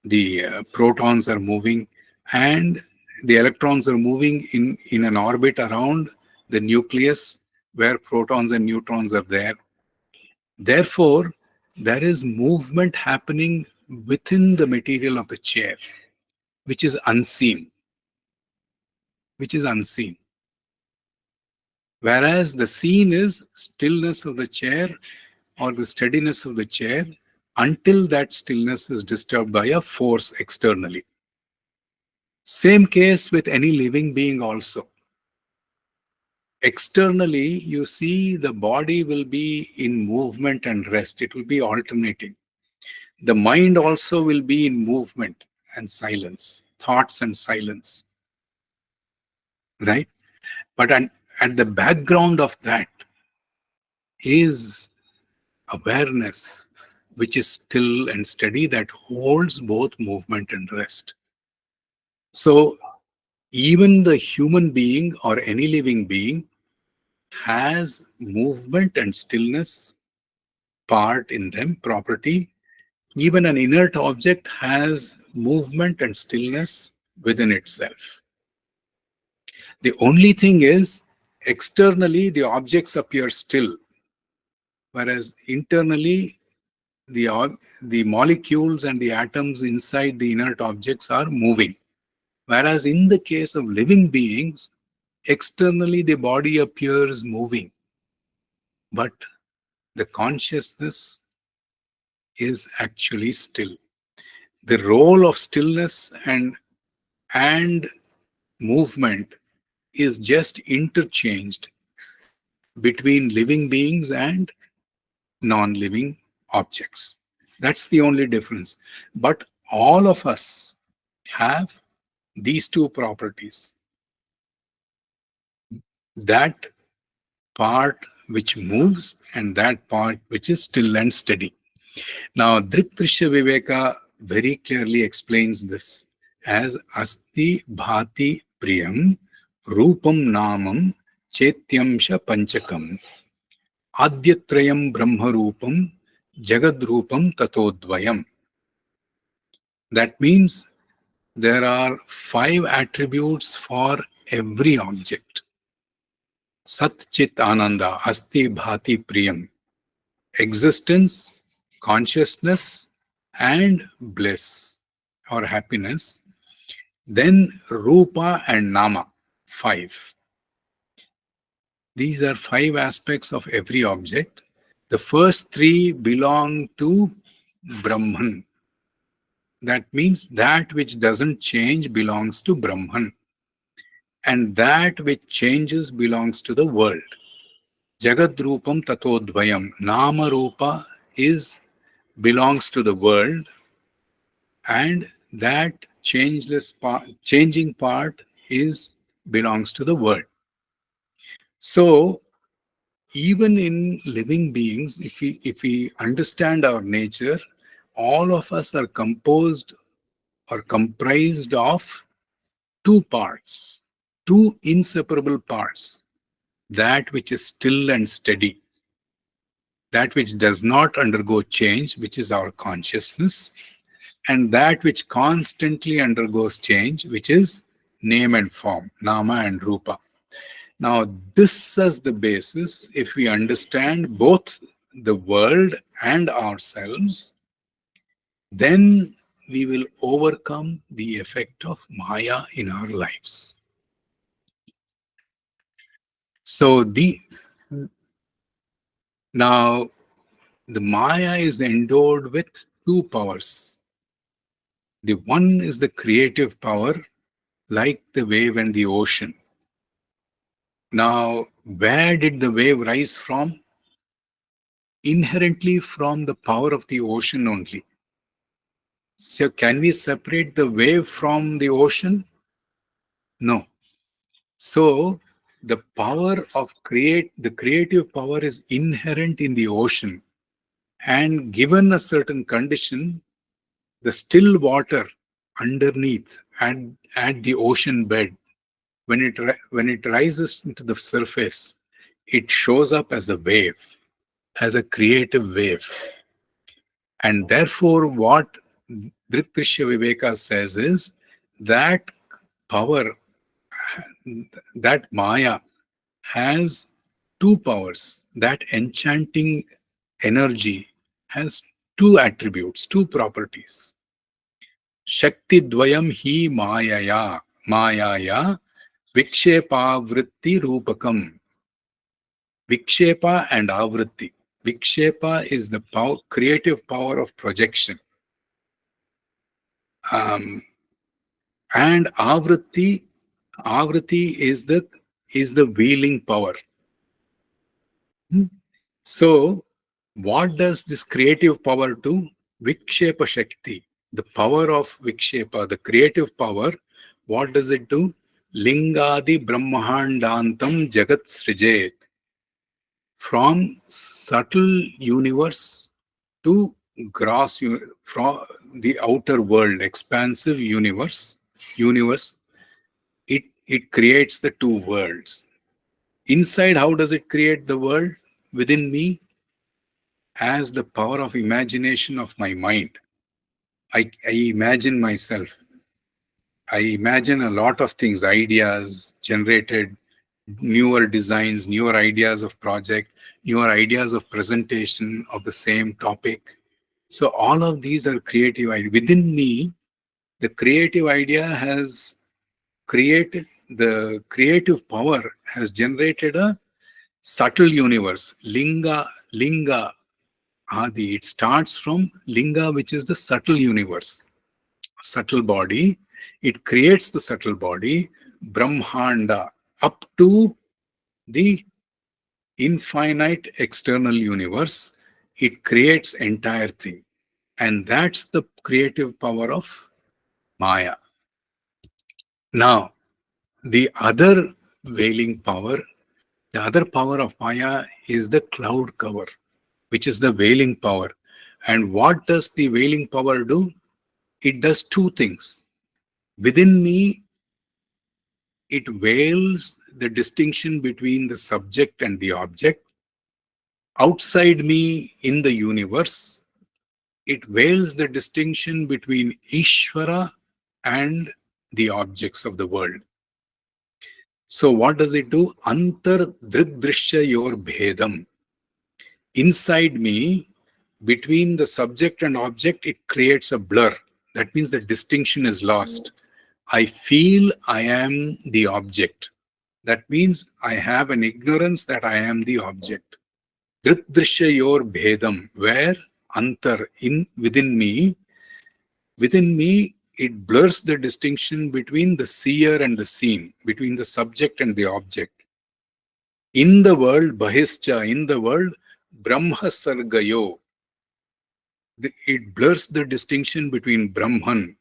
the protons are moving, and the electrons are moving in an orbit around the nucleus where protons and neutrons are there. Therefore, there is movement happening within the material of the chair, which is unseen, which is unseen. Whereas the seen is stillness of the chair or the steadiness of the chair until that stillness is disturbed by a force externally. Same case with any living being also. Externally, you see the body will be in movement and rest. It will be alternating. The mind also will be in movement and silence, thoughts and silence, right? But at the background of that is awareness, which is still and steady, that holds both movement and rest. So even the human being or any living being has movement and stillness part in them, property. Even an inert object has movement and stillness within itself. The only thing is, externally, the objects appear still, whereas internally, the molecules and the atoms inside the inert objects are moving. Whereas in the case of living beings, externally the body appears moving, but the consciousness is actually still. The role of stillness and movement is just interchanged between living beings and non-living objects. That's the only difference. But all of us have these two properties. That part which moves and that part which is still and steady. Now, Driptrisha Viveka very clearly explains this as Asti Bhati Priyam Rupam Namam Chetyamsha Panchakam Adyatrayam Brahma Rupam Jagad Rupam Tatodvayam. That means there are 5 attributes for every object. Sat Chit Ananda Asti Bhati Priyam. Existence, consciousness, and bliss or happiness. Then Rupa and Nama, 5. These are 5 aspects of every object. The first 3 belong to Brahman. That means that which doesn't change belongs to Brahman. And that which changes belongs to the world. Jagad Rupam Tatodvayam. Nama Rupa belongs to the world, and that changing part belongs to the world. So even in living beings, if we understand our nature, all of us are composed or comprised of 2 parts, 2 inseparable parts. That which is still and steady, that which does not undergo change, which is our consciousness, and that which constantly undergoes change, which is name and form, nama and rupa. Now, this is the basis. If we understand both the world and ourselves, then we will overcome the effect of Maya in our lives. So Now, the Maya is endowed with two powers. The one is the creative power, like the wave and the ocean. Now, where did the wave rise from? Inherently from the power of the ocean only. So, can we separate the wave from the ocean? No. So, the creative power is inherent in the ocean, and given a certain condition, the still water underneath at the ocean bed, when it rises into the surface, it shows up as a wave, as a creative wave. And therefore, what Dritrisya Viveka says is that power, that Maya, has two powers. That enchanting energy has two attributes, two properties. Shakti dvayam hi mayaya vikshepavritti rupakam. Vikshepa and avritti. Vikshepa is the creative power of projection. Um, and avritti is the wheeling power. So, what does this creative power do? Vikshepa Shakti, the power of Vikshepa, the creative power, what does it do? Lingadi Brahmahandantam Jagat Srijet. From subtle universe to from the outer world, expansive universe, it creates the two worlds. Inside, how does it create the world? Within me, as the power of imagination of my mind. I imagine myself. I imagine a lot of things, ideas generated, newer designs, newer ideas of project, newer ideas of presentation of the same topic. So all of these are creative ideas. Within me, the creative idea has created, the creative power has generated a subtle universe. Linga, Adi. It starts from Linga, which is the subtle universe, subtle body. It creates the subtle body, Brahmanda, up to the infinite external universe. It creates entire thing. And that's the creative power of Maya. Now, the other veiling power, the other power of Maya is the cloud cover, which is the veiling power. And what does the veiling power do? It does two things. Within me, it veils the distinction between the subject and the object. Outside me, in the universe, it veils the distinction between Ishvara and the objects of the world. So, what does it do? Antar drigdrishya yor bhedam. Inside me, between the subject and object, it creates a blur. That means the distinction is lost. I feel I am the object. That means I have an ignorance that I am the object. Dritdrishya yor bhedam, where antar, within me, it blurs the distinction between the seer and the seen, between the subject and the object. In the world, bahischa, in the world, brahma sargayo, it blurs the distinction between Brahman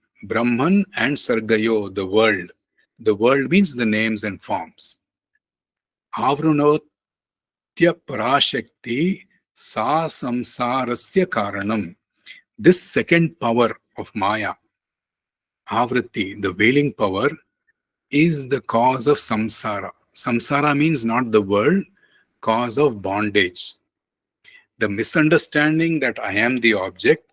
and sargayo, the world. The world means the names and forms. Avrunotya parashakti sa samsarasya karanam. This second power of Maya, Avritti, the veiling power, is the cause of samsara. Samsara means not the world, cause of bondage. The misunderstanding that I am the object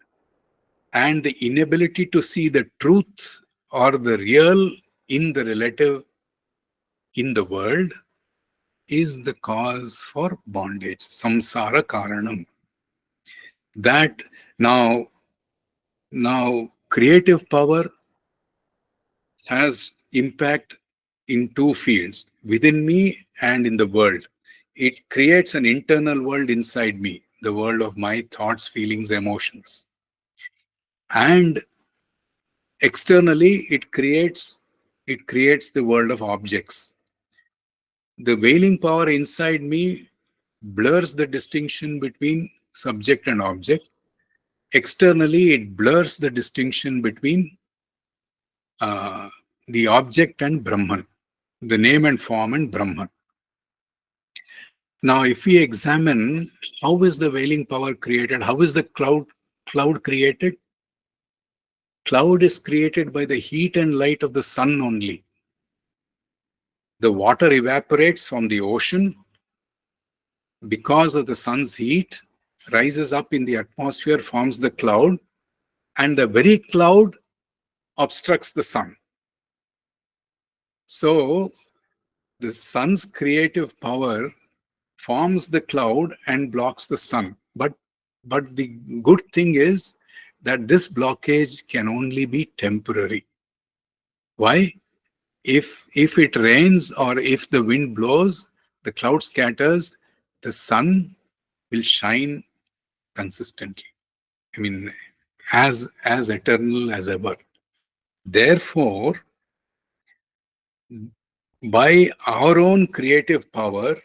and the inability to see the truth or the real in the relative in the world is the cause for bondage. Samsara karanam. That now creative power has impact in two fields, within me and in the world. it creates an internal world inside me, the world of my thoughts, feelings, emotions. And externally, it creates the world of objects. The veiling power inside me blurs the distinction between subject and object. Externally, it blurs the distinction between uh, the object and Brahman, the name and form and Brahman. Now, if we examine how is the veiling power created, how is the cloud created? Cloud is created by the heat and light of the sun only. The water evaporates from the ocean because of the sun's heat, rises up in the atmosphere, forms the cloud, and the very cloud obstructs the sun. So, the sun's creative power forms the cloud and blocks the sun. But the good thing is that this blockage can only be temporary. Why? If it rains or if the wind blows, the cloud scatters, the sun will shine consistently. I mean, as eternal as ever. Therefore, by our own creative power,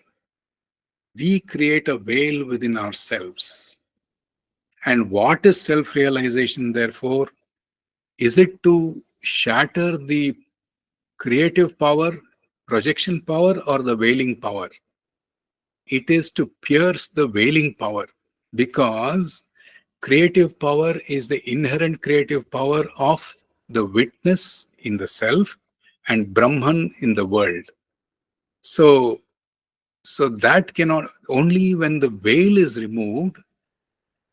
we create a veil within ourselves. And what is self-realization, therefore? Is it to shatter the creative power, projection power, or the veiling power? It is to pierce the veiling power, because creative power is the inherent creative power of the witness in the self and Brahman in the world. So that cannot, only when the veil is removed,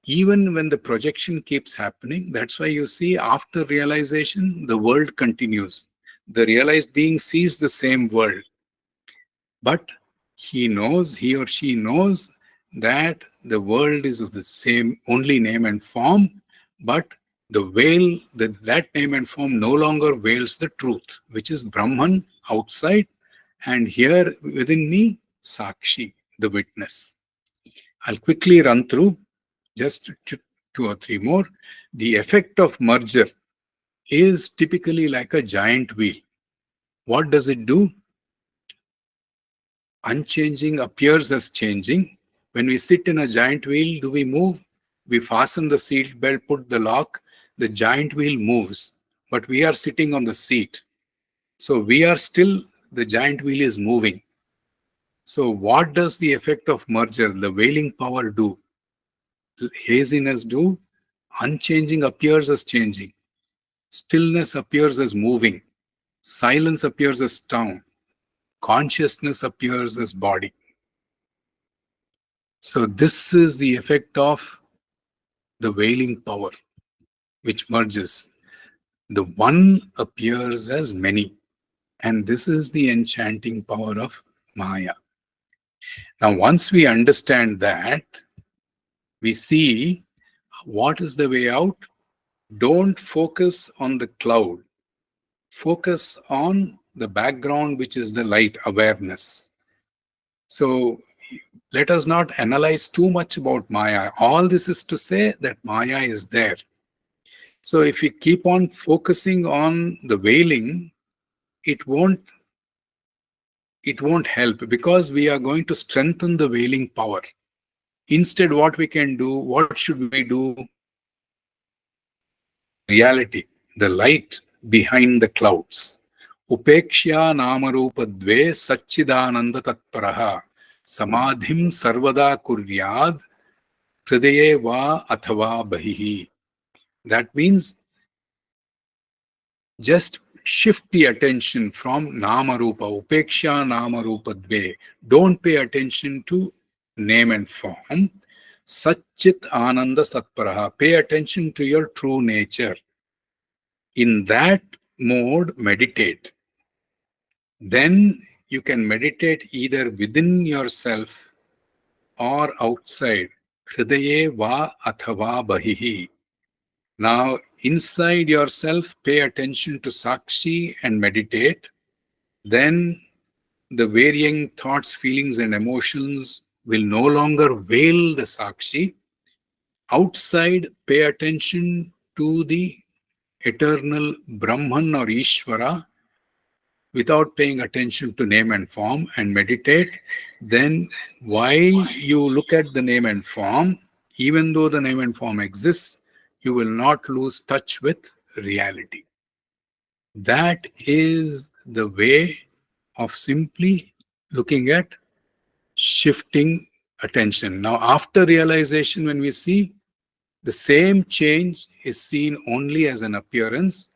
even when the projection keeps happening. That's why you see after realization, the world continues. The realized being sees the same world, but he or she knows that the world is of the same only name and form, but the veil, that name and form no longer veils the truth, which is Brahman outside, and here within me, Sakshi, the witness. I'll quickly run through just two or three more. The effect of merger is typically like a giant wheel. What does it do? Unchanging appears as changing. When we sit in a giant wheel, do we move? We fasten the seat belt, put the lock, the giant wheel moves, but we are sitting on the seat. So we are still, the giant wheel is moving. So what does the effect of merger, the veiling power, do? Haziness do? Unchanging appears as changing. Stillness appears as moving. Silence appears as sound. Consciousness appears as body. So this is the effect of the veiling power, which merges. The one appears as many. And this is the enchanting power of Maya. Now, once we understand that, we see what is the way out. Don't focus on the cloud. Focus on the background, which is the light, awareness. So let us not analyze too much about Maya. All this is to say that Maya is there. So if we keep on focusing on the veiling, it won't help, because we are going to strengthen the veiling power. Instead, what we can do, what should we do? The reality, the light behind the clouds. Upekshya namarupa dve satchidananda tatparaha samadhim sarvada kuryad hridaye va athava bahihi. That means just shift the attention from namarupa, upeksha namarupa dve. Don't pay attention to name and form. Satchit ananda satparaha. Pay attention to your true nature. In that mode, meditate. Then you can meditate either within yourself or outside. Hridaye va athava bahihi. Now, inside yourself, pay attention to Sakshi and meditate. Then the varying thoughts, feelings, and emotions will no longer veil the Sakshi. Outside, pay attention to the eternal Brahman or Ishvara without paying attention to name and form and meditate. Then, while you look at the name and form, even though the name and form exists, you will not lose touch with reality. That is the way of simply looking at shifting attention. Now, after realization, when we see, the same change is seen only as an appearance.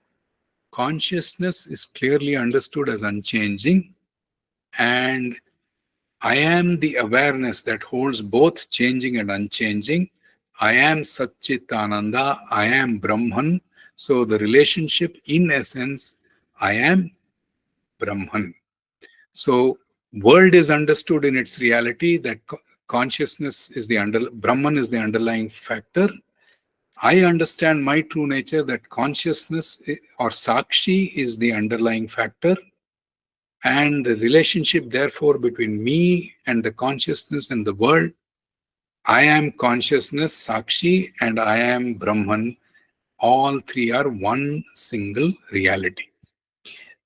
Consciousness is clearly understood as unchanging, and I am the awareness that holds both changing and unchanging. I am Satchit Ananda, I am Brahman. So the relationship, in essence, I am Brahman. So world is understood in its reality, that consciousness is Brahman is the underlying factor. I understand my true nature, that consciousness or Sakshi is the underlying factor, and the relationship therefore between me and the consciousness and the world. I am consciousness, Sakshi, and I am Brahman. All three are one single reality.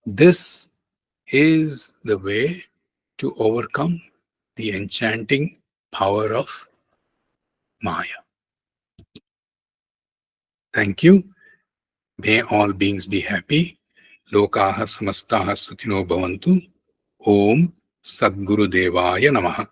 This is the way to overcome the enchanting power of Maya. Thank you. May all beings be happy. Lokaha samastaha sukhino bhavantu. Om Sadguru Devaya Namaha.